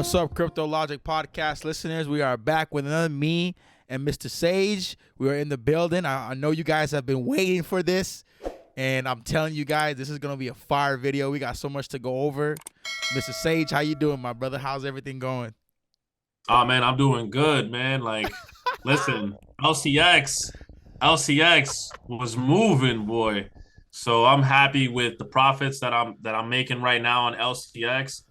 What's up, CryptoLogic Podcast listeners? We are back with another me and Mr. Sage. We are in the building. I know you guys have been waiting for this, and I'm telling you guys, this is going to be a fire video. We got so much to go over. Mr. Sage, how you doing, my brother? How's everything going? Oh, man, I'm doing good, man. Like, listen, LCX was moving, boy. So I'm happy with the profits that I'm making right now on LCX.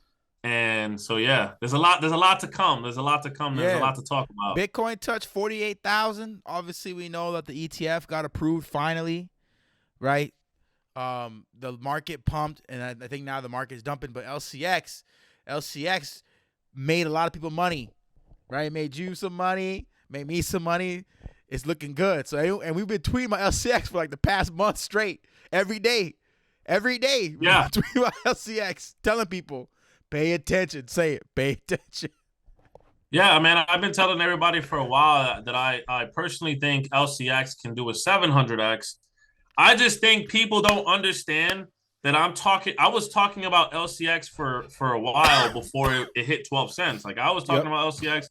And so, yeah, there's a lot to come. There's a lot to talk about. Bitcoin touched 48,000. Obviously, we know that the ETF got approved finally, right? The market pumped, and I think now the market is dumping. But LCX made a lot of people money, right? It made you some money, made me some money. It's looking good. So, and we've been tweeting about LCX for like the past month straight, every day. Yeah, tweeting about LCX, telling people. Pay attention. Say it. Pay attention. Yeah, man, I've been telling everybody for a while that I personally think LCX can do a 700X. I just think people don't understand that I was talking about LCX for a while before it hit 12 cents. Like, I was talking about LCX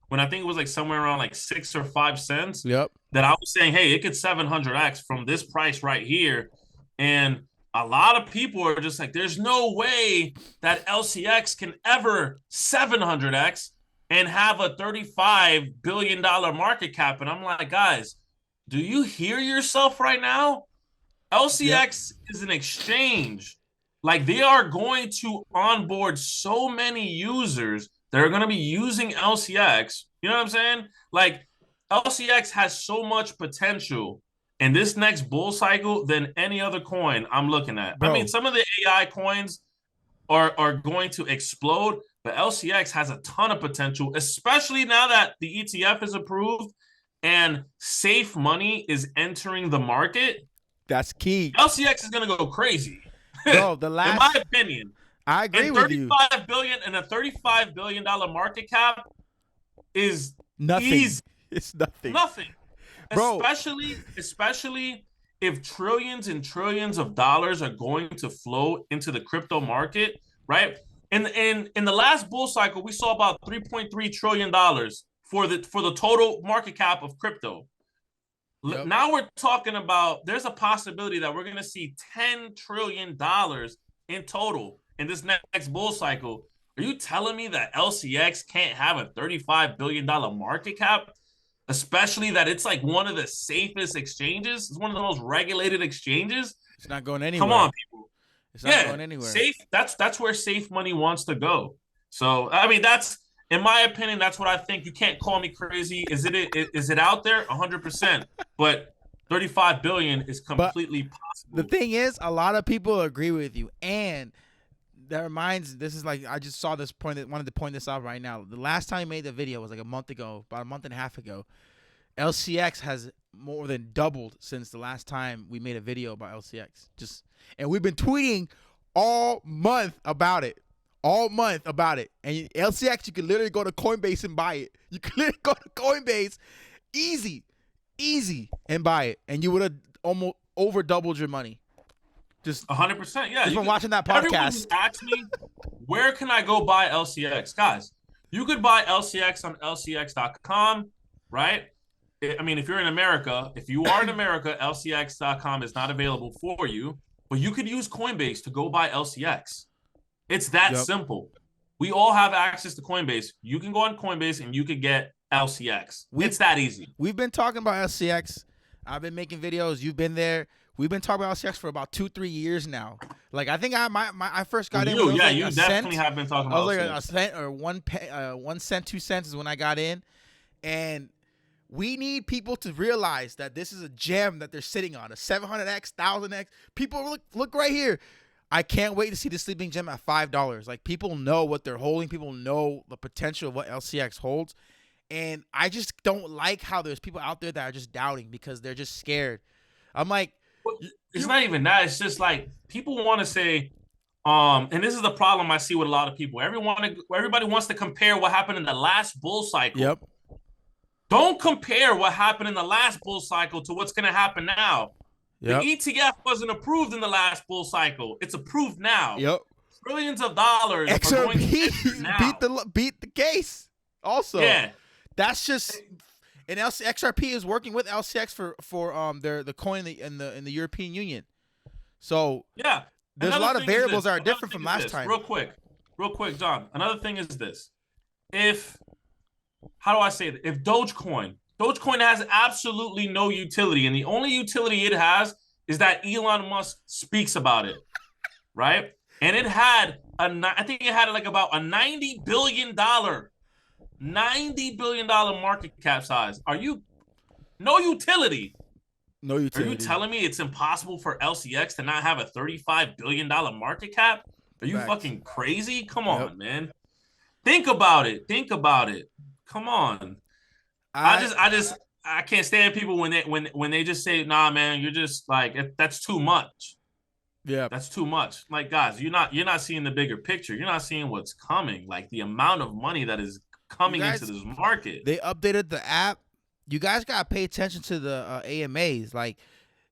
when I think it was like somewhere around like 6 or 5 cents. Yep. That I was saying, hey, it could 700X from this price right here. And a lot of people are just like, there's no way that LCX can ever 700X and have a $35 billion market cap. And I'm like, guys, do you hear yourself right now? LCX is an exchange. Like, they are going to onboard so many users that are going to be using LCX. You know what I'm saying? Like, LCX has so much potential in this next bull cycle than any other coin I'm looking at. Bro. I mean, some of the AI coins are going to explode, but LCX has a ton of potential, especially now that the ETF is approved and safe money is entering the market. That's key. LCX is going to go crazy. Bro, in my opinion. I agree with you. And a $35 billion market cap is nothing. Easy. It's nothing. Nothing. Bro. Especially if trillions and trillions of dollars are going to flow into the crypto market, right? In the last bull cycle, we saw about $3.3 trillion for the total market cap of crypto. Yep. Now we're talking about there's a possibility that we're going to see $10 trillion in total in this next bull cycle. Are you telling me that LCX can't have a $35 billion market cap? Especially that it's like one of the safest exchanges. It's one of the most regulated exchanges. It's not going anywhere. Come on, people. It's not going anywhere. Safe. That's where safe money wants to go. So, I mean, that's, in my opinion, that's what I think. You can't call me crazy. Is it out there? 100%. But 35 billion is completely possible. The thing is, a lot of people agree with you. And that reminds, this is like, I just saw this point, wanted to point this out right now. The last time I made the video was like a month ago, about a month and a half ago. LCX has more than doubled since the last time we made a video about LCX. And we've been tweeting all month about it. And LCX, you can literally go to Coinbase and buy it. You can literally go to Coinbase, easy, and buy it. And you would have almost over doubled your money. Just 100%. Yeah. Just from watching that podcast. Everyone who asks me, where can I go buy LCX? Guys, you could buy LCX on LCX.com, right? I mean, if you're in America, LCX.com is not available for you, but you could use Coinbase to go buy LCX. It's that simple. We all have access to Coinbase. You can go on Coinbase and you could get LCX. It's that easy. We've been talking about LCX. I've been making videos. You've been there. We've been talking about LCX for about 2-3 years now. Like, I think I first got in. You definitely have been talking about. I was like a cent or 1 cent, 2 cents is when I got in, and we need people to realize that this is a gem that they're sitting on, a 700x, 1000x. People look right here. I can't wait to see the sleeping gem at $5. Like, people know what they're holding. People know the potential of what LCX holds, and I just don't like how there's people out there that are just doubting because they're just scared. I'm like. It's not even that. It's just like people want to say, and this is the problem I see with a lot of people. Everybody wants to compare what happened in the last bull cycle. Yep. Don't compare what happened in the last bull cycle to what's going to happen now. Yep. The ETF wasn't approved in the last bull cycle. It's approved now. Yep. trillions of dollars are going to enter now. beat the case. Also, Yeah, that's just. And XRP is working with LCX for the coin in the European Union. So yeah, there's a lot of variables that are different from last time. Real quick, John. Another thing is this: how do I say it? If Dogecoin has absolutely no utility, and the only utility it has is that Elon Musk speaks about it, right? And I think it had like about a $90 billion market cap size. No utility? No utility. Are you telling me it's impossible for LCX to not have a $35 billion market cap? Are you fucking crazy? Come on, man. Think about it. Come on. I can't stand people when they just say, nah, man, you're just like, that's too much. Yeah. That's too much. Like, guys, you're not seeing the bigger picture. You're not seeing what's coming. Like the amount of money that is coming into this market. They updated the app. You guys gotta pay attention to the AMAs. Like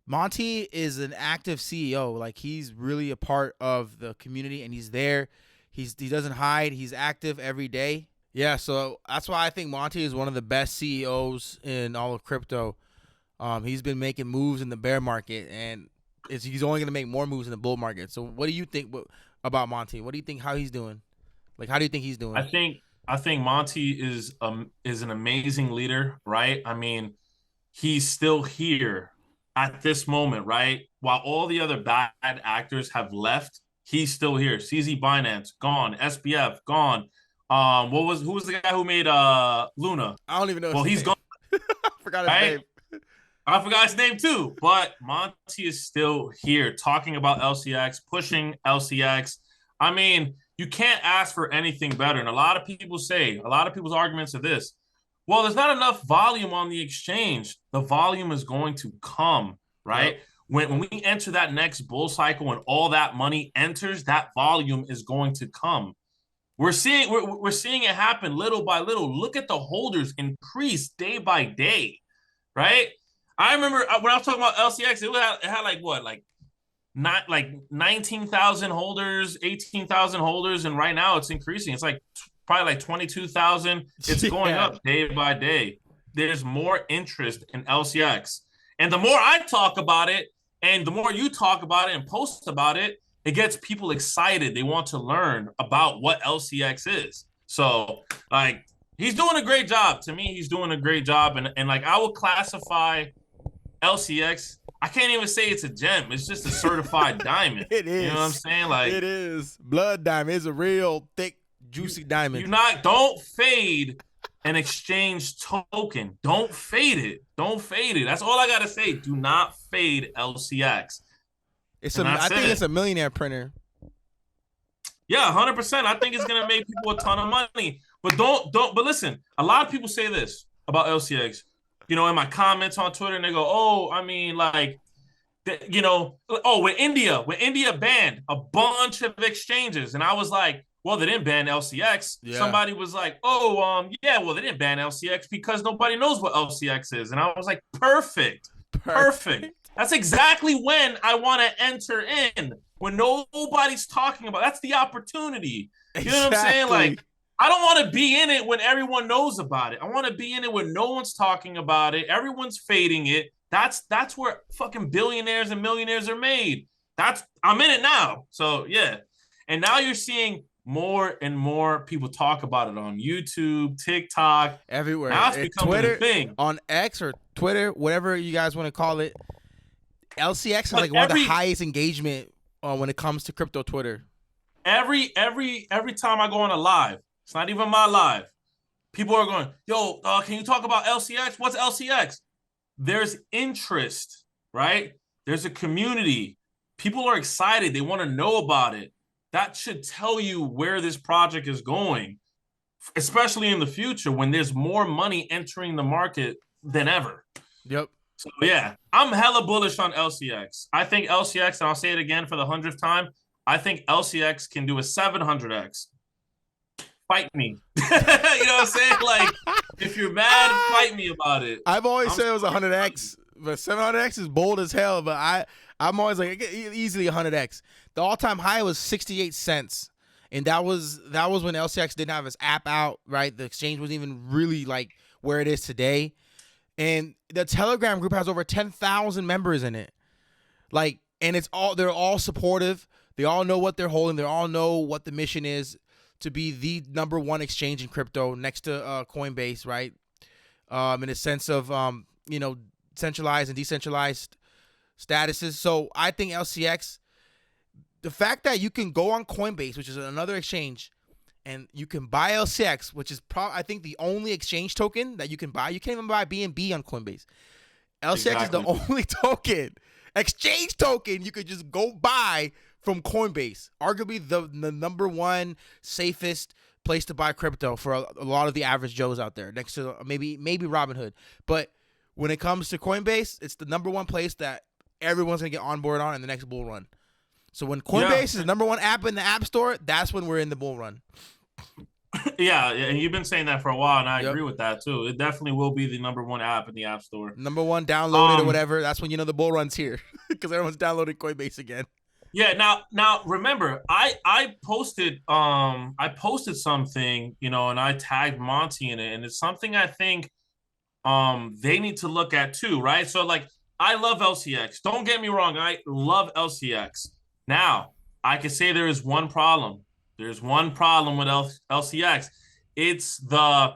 Monty is an active CEO. Like he's really a part of the community, and he's there. He doesn't hide. He's active every day. Yeah, so that's why I think Monty is one of the best CEOs in all of crypto. He's been making moves in the bear market, and he's only gonna make more moves in the bull market. So what do you think about Monty? What do you think? How he's doing? Like, how do you think he's doing? I think Monty is an amazing leader, right? I mean, he's still here at this moment, right? While all the other bad actors have left, he's still here. CZ Binance gone, SBF gone. Who was the guy who made Luna? I don't even know. Well, he's gone. I forgot his name. I forgot his name too. But Monty is still here talking about LCX, pushing LCX. I mean, you can't ask for anything better. And a lot of people's arguments are this: well, there's not enough volume on the exchange. The volume is going to come, right? Yep. When we enter that next bull cycle and all that money enters, that volume is going to come. We're seeing it happen little by little. Look at the holders increase day by day, right? I remember when I was talking about LCX, it had like what, not like 19,000 holders, 18,000 holders, and right now it's increasing. It's like probably like 22,000. It's going up day by day. There's more interest in LCX, and the more I talk about it, and the more you talk about it and post about it, it gets people excited. They want to learn about what LCX is. So, like, he's doing a great job. To me, he's doing a great job. And like, I would classify LCX. I can't even say it's a gem. It's just a certified diamond. It is. You know what I'm saying? Like, it is. Blood diamond. It's a real thick, juicy diamond. Don't fade an exchange token. Don't fade it. Don't fade it. That's all I got to say. Do not fade LCX. I think it's a Millionaire printer. Yeah, 100%. I think it's gonna make people a ton of money. But but listen, a lot of people say this about LCX. You know, in my comments on Twitter, and they go, "Oh, I mean, like, when India banned a bunch of exchanges," and I was like, "Well, they didn't ban LCX." Yeah. Somebody was like, "Oh, well, they didn't ban LCX because nobody knows what LCX is," and I was like, "Perfect. That's exactly when I want to enter in, when nobody's talking about. That's the opportunity. You know what I'm saying? Like, I don't want to be in it when everyone knows about it. I want to be in it when no one's talking about it. Everyone's fading it. That's where fucking billionaires and millionaires are made. I'm in it now. So yeah. And now you're seeing more and more people talk about it on YouTube, TikTok, everywhere. Now it's becoming Twitter, a thing. On X or Twitter, whatever you guys want to call it. LCX has like one of the highest engagement when it comes to crypto Twitter. Every time I go on a live, it's not even my live, people are going, "Yo, can you talk about LCX? What's LCX?" There's interest, right? There's a community. People are excited. They want to know about it. That should tell you where this project is going, especially in the future when there's more money entering the market than ever. Yep. So, yeah, I'm hella bullish on LCX. I think LCX, and I'll say it again for the 100th time, I think LCX can do a 700X. Fight me. You know what I'm saying? Like, if you're mad, fight me about it. I've always said it was 100X, but 700X is bold as hell, but I'm always like, easily 100X. The all-time high was 68 cents. And that was when LCX didn't have its app out, right? The exchange wasn't even really like where it is today. And the Telegram group has over 10,000 members in it. Like, and they're all supportive. They all know what they're holding. They all know what the mission is to be the number one exchange in crypto next to Coinbase, right? In a sense of, centralized and decentralized statuses. So I think LCX, the fact that you can go on Coinbase, which is another exchange, and you can buy LCX, which is I think the only exchange token that you can buy. You can't even buy BNB on Coinbase. LCX is the only exchange token you could just go buy from Coinbase. Arguably the number one safest place to buy crypto for a lot of the average Joes out there, next to maybe Robinhood. But when it comes to Coinbase, it's the number one place that everyone's going to get on board on in the next bull run. So when Coinbase is the number one app in the App Store, that's when we're in the bull run. Yeah, and you've been saying that for a while, and I agree with that too. It definitely will be the number one app in the App Store. Number one downloaded or whatever. That's when you know the bull run's here because everyone's downloading Coinbase again. Yeah. Now remember, I posted something, and I tagged Monty in it, and it's something I think they need to look at too, right? So like, I love LCX. Don't get me wrong, I love LCX. Now, I can say there is one problem. There's one problem with LCX. It's the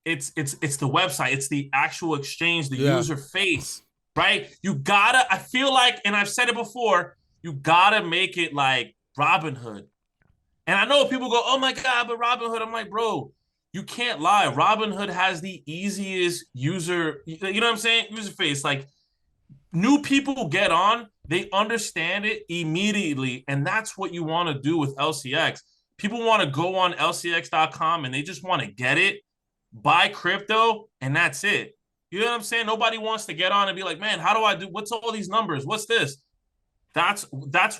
website. It's the actual exchange, the user face, right? I feel like, and I've said it before, you gotta make it like Robinhood. And I know people go, oh my God, but Robinhood. I'm like, bro, you can't lie. Robinhood has the easiest user, you know what I'm saying? User face. Like, new people get on, they understand it immediately. And that's what you want to do with LCX. People want to go on LCX.com and they just want to get it, buy crypto, and that's it. You know what I'm saying? Nobody wants to get on and be like, man, how do I do? What's all these numbers? What's this? That's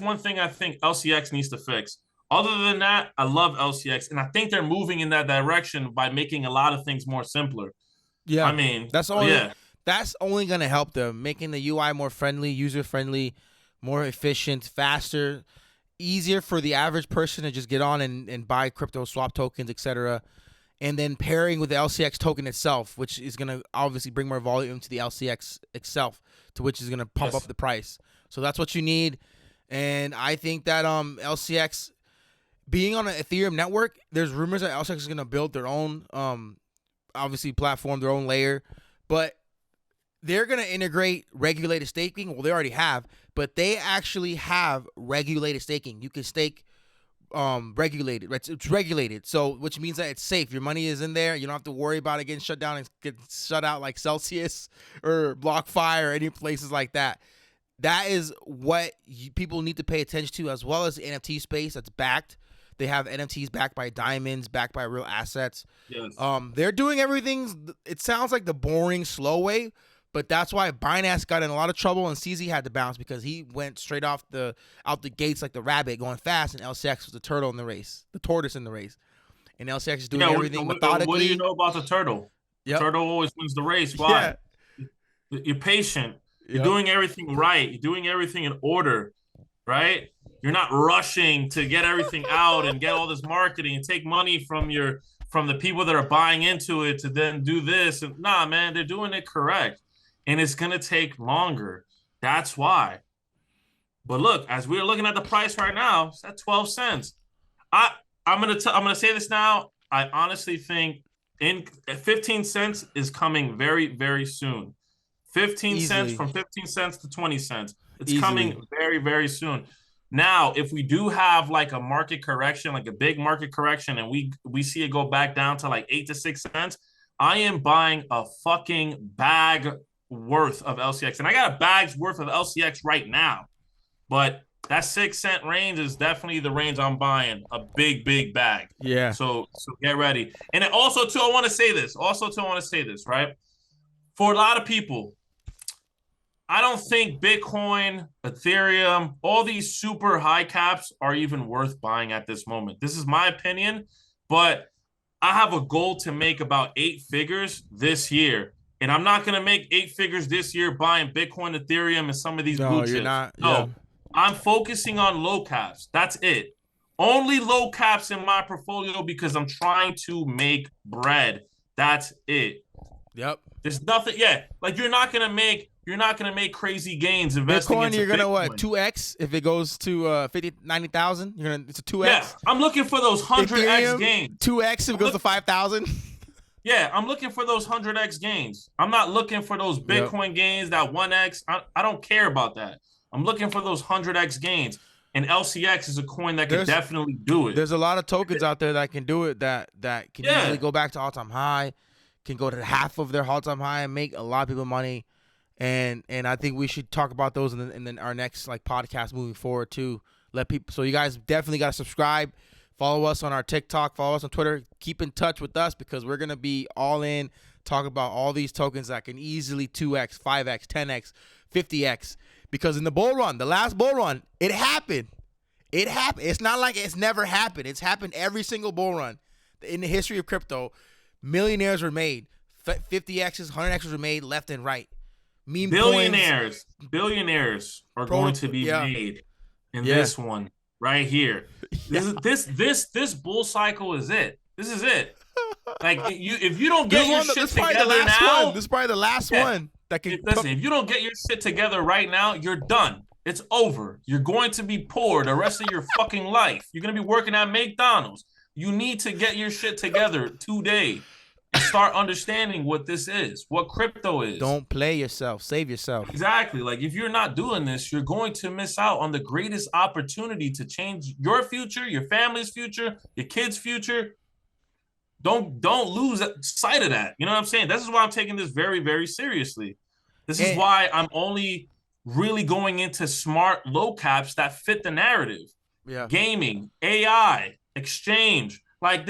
one thing I think LCX needs to fix. Other than that, I love LCX. And I think they're moving in that direction by making a lot of things more simpler. Yeah. I mean, that's only going to help them, making the UI more friendly, user-friendly, more efficient, faster, easier for the average person to just get on and buy crypto, swap tokens, etc. And then pairing with the LCX token itself, which is going to obviously bring more volume to the LCX itself, to which is going to pump up the price. So that's what you need. And I think that LCX, being on an Ethereum network, there's rumors that LCX is going to build their own, obviously, platform, their own layer. But they're going to integrate regulated staking. Well, they already have, but they actually have regulated staking. You can stake regulated, right? It's regulated, so which means that it's safe. Your money is in there. You don't have to worry about it getting shut down and get shut out like Celsius or BlockFi or any places like that. That is what people need to pay attention to, as well as the NFT space that's backed. They have NFTs backed by diamonds, backed by real assets. Yes. They're doing everything. It sounds like the boring, slow way, but that's why Binance got in a lot of trouble and CZ had to bounce, because he went straight out the gates like the rabbit, going fast, and LCX was the turtle in the race, the tortoise in the race. And LCX is doing everything methodically. What do you know about the turtle? Yep. The turtle always wins the race. Why? Yeah. You're patient. You're doing everything right. You're doing everything in order, right? You're not rushing to get everything out and get all this marketing and take money from the people that are buying into it to then do this. And nah, man, they're doing it correct. And it's going to take longer. That's why. But look, as we're looking at the price right now, it's at 12 cents. I'm going to say this now. I honestly think 15 cents is coming very, very soon. 15 cents, from 15 cents to 20 cents. It's coming very, very soon. Now, if we do have like a market correction, like a big market correction, and we see it go back down to like 8 to 6 cents, I am buying a fucking bag worth of LCX. And I got a bag's worth of LCX right now. But that 6 cent range is definitely the range I'm buying. A big, big bag. Yeah. So get ready. And then also, too, I want to say this, right? For a lot of people, I don't think Bitcoin, Ethereum, all these super high caps are even worth buying at this moment. This is my opinion, but I have a goal to make about 8 figures this year. And I'm not going to make 8 figures this year buying Bitcoin, Ethereum, and some of these blue chips. You're not. No, I'm focusing on low caps. That's it. Only low caps in my portfolio because I'm trying to make bread. That's it. Yep. There's nothing. Yeah, like you're not gonna make crazy gains investing Bitcoin, into you're gonna Bitcoin. what? 2x if it goes to 50, 90,000. You're gonna it's a 2x. Yeah, I'm looking for those 100x gains. 2x if it goes to 5,000. Yeah, I'm looking for those 100x gains. I'm not looking for those Bitcoin gains, that 1x. I don't care about that. I'm looking for those 100x gains. And LCX is a coin that can definitely do it. There's a lot of tokens out there that can do it that can easily go back to all-time high, can go to half of their all-time high and make a lot of people money. And I think we should talk about those in then our next like podcast moving forward too. Let people. So you guys definitely got to subscribe. Follow us on our TikTok. Follow us on Twitter. Keep in touch with us because we're going to be all in, talk about all these tokens that can easily 2x, 5x, 10x, 50x. Because in the bull run, the last bull run, it happened. It happened. It's not like it's never happened. It's happened every single bull run in the history of crypto. Millionaires were made. 50x's, 100x's were made left and right. Meme billionaires are going to be made in this one right here. This bull cycle is it. This is it. Like if you don't get your shit together now, this is probably the last one that can. Listen, if you don't get your shit together right now, you're done. It's over. You're going to be poor the rest of your fucking life. You're going to be working at McDonald's. You need to get your shit together today and start understanding what this is, what crypto is. Don't play yourself. Save yourself. Exactly. Like if you're not doing this, you're going to miss out on the greatest opportunity to change your future, your family's future, your kids' future. Don't lose sight of that. You know what I'm saying? This is why I'm taking this very, very seriously. This is why I'm only really going into smart low caps that fit the narrative. Yeah. Gaming, AI, exchange. Like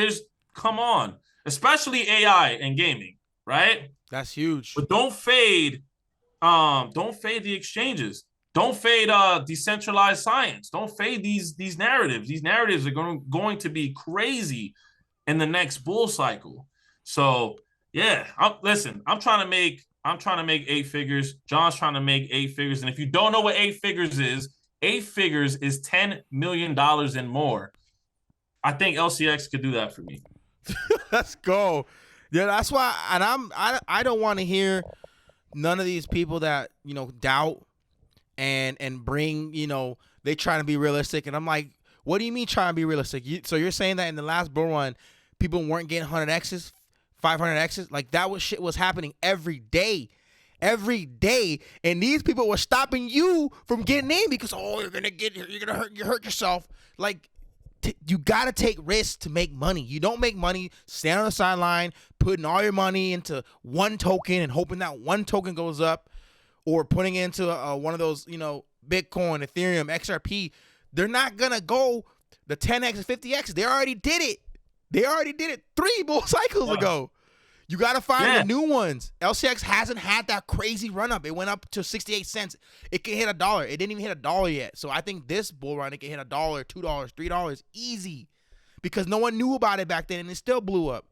come on. Especially AI and gaming, right? That's huge. But don't fade the exchanges. Don't fade decentralized science. Don't fade these narratives. These narratives are going to be crazy in the next bull cycle. So yeah, I'm trying to make 8 figures. John's trying to make 8 figures. And if you don't know what 8 figures is $10 million and more. I think LCX could do that for me. Let's go. Yeah, that's why. And I don't want to hear none of these people that doubt and bring they trying to be realistic. And I'm like, what do you mean trying to be realistic? So you're saying that in the last bull run, people weren't getting 100x's, 500x's? Like shit was happening every day, and these people were stopping you from getting in because you're gonna hurt yourself. Like. You got to take risks to make money. You don't make money standing on the sideline, putting all your money into one token and hoping that one token goes up, or putting it into one of those, Bitcoin, Ethereum, XRP. They're not going to go the 10x and 50x. They already did it 3 bull cycles ago. You got to find the new ones. LCX hasn't had that crazy run up. It went up to 68 cents. It can hit $1. It didn't even hit $1 yet. So I think this bull run, it can hit $1, $2, $3 easy because no one knew about it back then and it still blew up.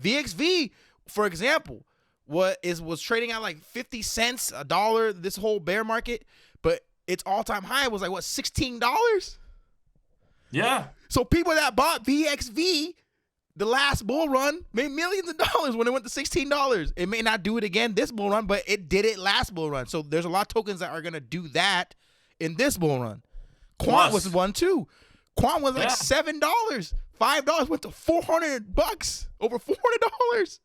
VXV, for example, was trading at like 50 cents, $1 this whole bear market, but its all-time high was like, $16? Yeah. So people that bought VXV the last bull run made millions of dollars when it went to $16. It may not do it again this bull run, but it did it last bull run. So there's a lot of tokens that are going to do that in this bull run. Quant was one too. Quant was like $7. $5 went to $400, over $400.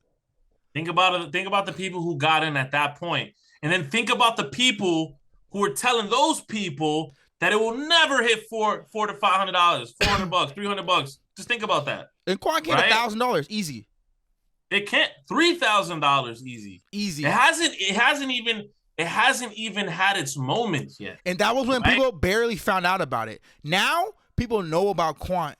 Think about it. Think about the people who got in at that point. And then think about the people who are telling those people that it will never hit $400 to $500, $400, $300. Just think about that. And Quant hit $1,000 easy. It can't $3,000 easy. Easy. It hasn't even had its moment yet. And that was when people barely found out about it. Now people know about Quant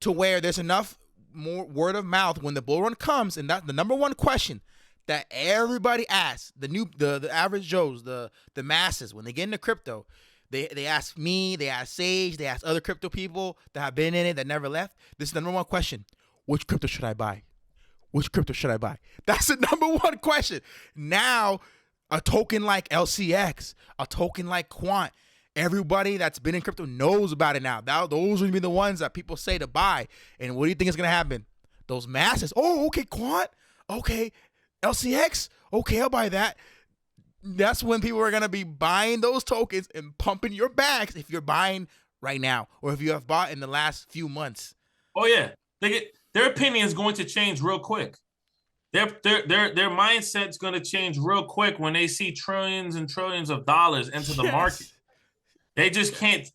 to where there's enough more word of mouth when the bull run comes, and that's the number one question that everybody asks, the average Joes, the masses, when they get into crypto. They ask me, they ask Sage, they ask other crypto people that have been in it that never left. This is the number one question. Which crypto should I buy? Which crypto should I buy? That's the number one question. Now, a token like LCX, a token like Quant, Everybody that's been in crypto knows about it now. Those would be the ones that people say to buy. And what do you think is going to happen? Those masses. Oh, okay, Quant. Okay, LCX. Okay, I'll buy that. That's when people are going to be buying those tokens and pumping your bags if you're buying right now or if you have bought in the last few months. Oh, yeah. Their opinion is going to change real quick. Their mindset's going to change real quick when they see trillions and trillions of dollars into the market. They just can't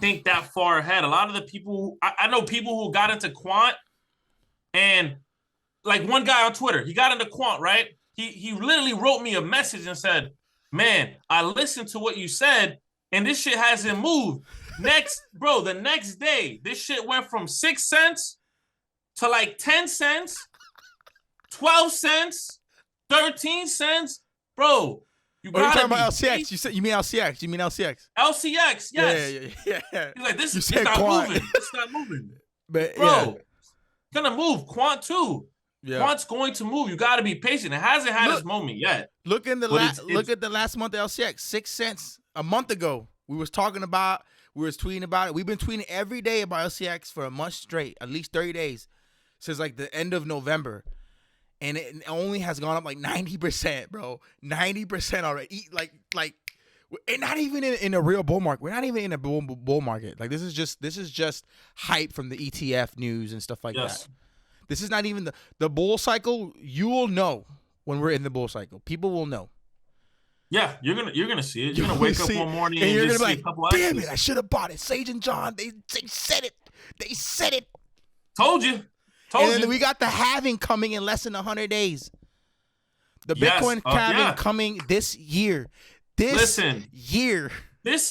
think that far ahead. A lot of the people, I know people who got into quant, and like one guy on Twitter, he got into quant, right? He literally wrote me a message and said, man, I listened to what you said, and this shit hasn't moved. The next day, this shit went from 6 cents to like 10 cents, 12 cents, 13 cents. Bro, you're talking about LCX. You mean LCX. LCX, yes. Yeah. He's like, this is not moving. It's not moving. But, bro, it's going to move. Quant too. Yeah. Quant's going to move. You got to be patient. It hasn't had its moment yet. Look at the last month of LCX. 6 cents a month ago. We was tweeting about it. We've been tweeting every day about LCX for a month straight, at least 30 days, since like the end of November. And it only has gone up like 90%, bro. 90% already. Like, and not even in a real bull market. We're not even in a bull market. Like this is just hype from the ETF news and stuff like that. This is not even the bull cycle. You will know when we're in the bull cycle. People will know. Yeah, you're gonna see it. You're gonna wake up one morning and you're just gonna see be a couple like, damn axes. it, I should have bought it. Sage and John, they said it. They said it. Told you. And then we got the halving coming in less than 100 days. The Bitcoin halving coming this year. This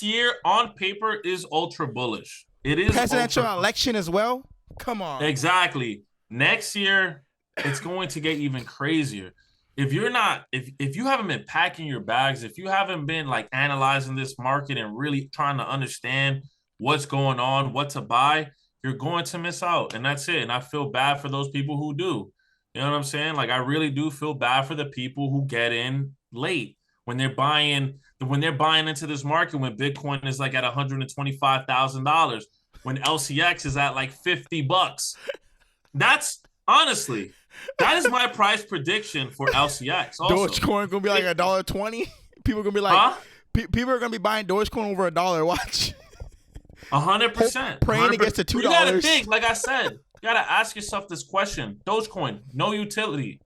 year on paper is ultra bullish. It is presidential election as well. Come on. Exactly. Next year, it's going to get even crazier. If you haven't been packing your bags, if you haven't been like analyzing this market and really trying to understand what's going on, what to buy, you're going to miss out. And that's it. And I feel bad for those people who do. You know what I'm saying? Like I really do feel bad for the people who get in late when they're buying into this market when Bitcoin is like at $125,000, when LCX is at like $50. That's honestly, that is my price prediction for LCX. Also. Dogecoin gonna be like $1.20. People are gonna be like, people are gonna be buying Dogecoin over $1. Watch. 100%. Praying it gets to $2. You gotta think, like I said, you gotta ask yourself this question. Dogecoin, no utility,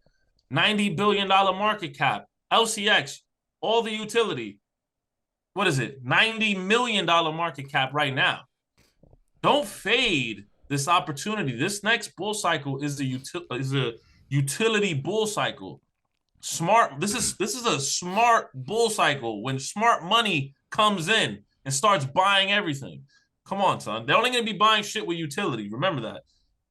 $90 billion market cap. LCX, all the utility. What is it? $90 million market cap right now. Don't fade this opportunity. This next bull cycle is a utility bull cycle. Smart. This is a smart bull cycle when smart money comes in and starts buying everything. Come on, son. They're only going to be buying shit with utility. Remember that.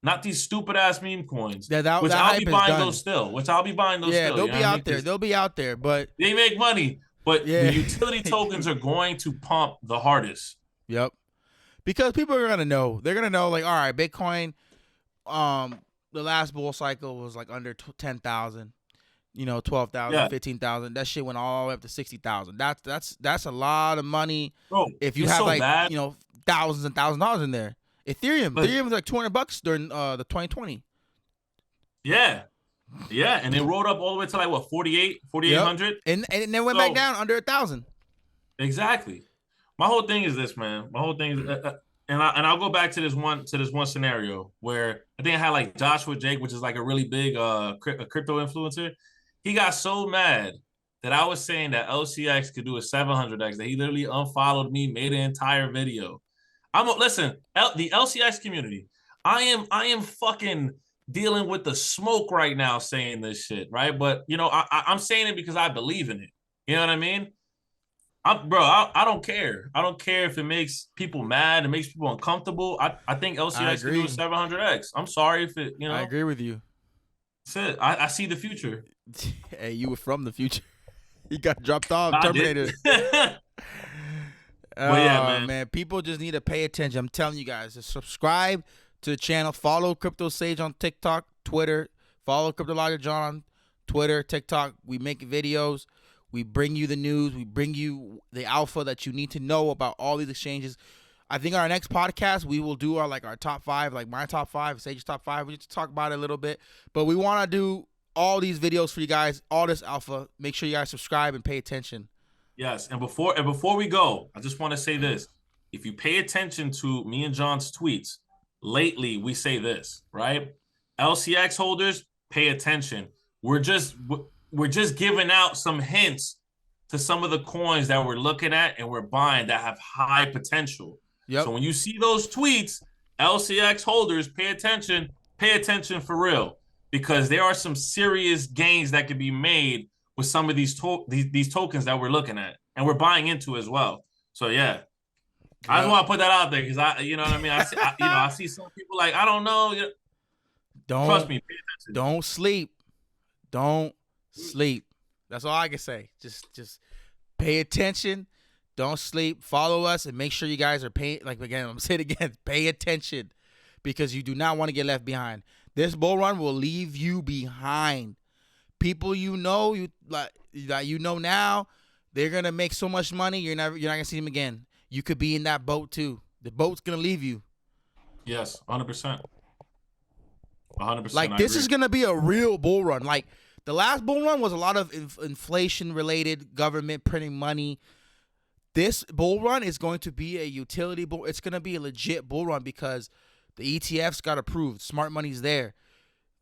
Not these stupid ass meme coins. Which I'll be buying those still. Yeah, they'll be out there. They'll be out there, but they make money. But the utility tokens are going to pump the hardest. Yep. Because people are gonna know. They're gonna know, like, all right, Bitcoin, the last bull cycle was like under 10,000, 12,000, 15,000. That shit went all the way up to 60,000. That's a lot of money. Bro, if you have thousands and thousands of dollars in there. Ethereum was like $200 during the 2020. Yeah, and it rolled up all the way to like what 4,800, and it then went back down under 1,000. Exactly. My whole thing is this, man. My whole thing is, and I'll go back to this one scenario where I think I had like Joshua Jake, which is like a really big crypto influencer. He got so mad that I was saying that LCX could do a 700x that he literally unfollowed me, made an entire video. The LCX community. I am fucking dealing with the smoke right now saying this shit, right? But I'm saying it because I believe in it. You know what I mean? I don't care. I don't care if it makes people mad, it makes people uncomfortable. I think LCX can do a 700x. I'm sorry if it, I agree with you. That's it. I see the future. Hey, you were from the future. You got dropped off, terminated. Man, people just need to pay attention. I'm telling you guys, just subscribe to the channel. Follow Crypto Sage on TikTok, Twitter. Follow CryptoLogic John on Twitter, TikTok. We make videos. We bring you the news. We bring you the alpha that you need to know about all these exchanges. I think our next podcast, we will do our top 5, like my top 5, Sage's top 5. We just talk about it a little bit. But we want to do all these videos for you guys, all this alpha. Make sure you guys subscribe and pay attention. Yes, and before we go, I just want to say this. If you pay attention to me and John's tweets, lately we say this, right? LCX holders, pay attention. We're just giving out some hints to some of the coins that we're looking at and we're buying that have high potential. Yep. So when you see those tweets, LCX holders, pay attention for real, because there are some serious gains that could be made with some of these tokens that we're looking at and we're buying into as well. So yeah, I just want to put that out there because you know what I mean. I see some people like, I don't know. Trust me, pay attention. Don't sleep. Don't sleep. That's all I can say. Just pay attention. Don't sleep. Follow us and make sure you guys are paying. Like again, I'm gonna say it again. Pay attention, because you do not want to get left behind. This bull run will leave you behind. People now, they're gonna make so much money. You're not gonna see them again. You could be in that boat too. The boat's gonna leave you. Yes, 100%. 100%. Like this is gonna be a real bull run. Like the last bull run was a lot of inflation related, government printing money. This bull run is going to be a utility bull. It's gonna be a legit bull run because the ETFs got approved. Smart money's there.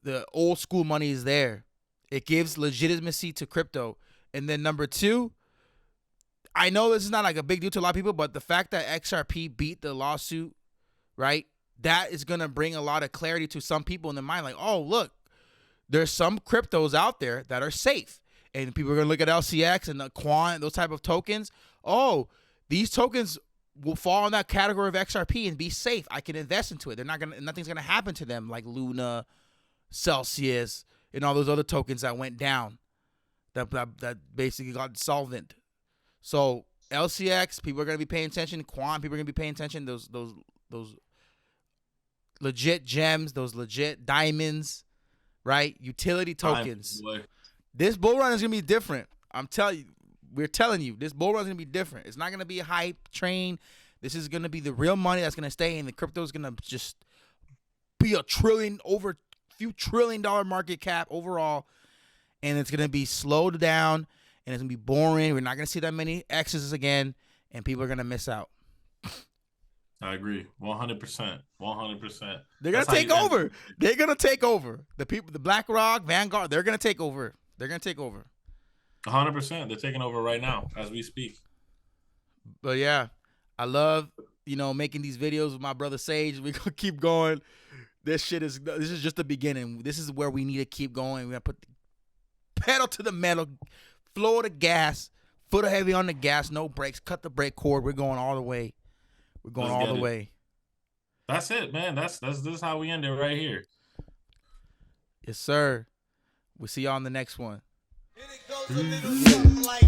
The old school money is there. It gives legitimacy to crypto. And then number 2, I know this is not like a big deal to a lot of people, but the fact that XRP beat the lawsuit, right? That is going to bring a lot of clarity to some people in their mind. Like, oh, look, there's some cryptos out there that are safe. And people are going to look at LCX and the Quant, those type of tokens. Oh, these tokens will fall in that category of XRP and be safe. I can invest into it. Nothing's going to happen to them like Luna, Celsius, and all those other tokens that went down that basically got solvent. So LCX, people are going to be paying attention. Quant, people are going to be paying attention. Those legit gems, those legit diamonds, right? Utility tokens. This bull run is going to be different. We're telling you, this bull run is going to be different. It's not going to be a hype train. This is going to be the real money that's going to stay, and the crypto is going to just be few $1 trillion market cap overall, and it's going to be slowed down, and it's going to be boring. We're not going to see that many X's again, and people are going to miss out. I agree. 100%. 100%. They're going to take over. They're going to take over. The people, the BlackRock, Vanguard, they're going to take over. They're going to take over. 100%. They're taking over right now as we speak. But yeah, I love, making these videos with my brother Sage. We're going to keep going. This is just the beginning. This is where we need to keep going. We're going to put the pedal to the metal, floor to gas, foot heavy on the gas, no brakes, cut the brake cord. We're going all the way. We're going all the way. That's it, man. This is how we end it right here. Yes, sir. We'll see y'all on the next one. And it goes a little something like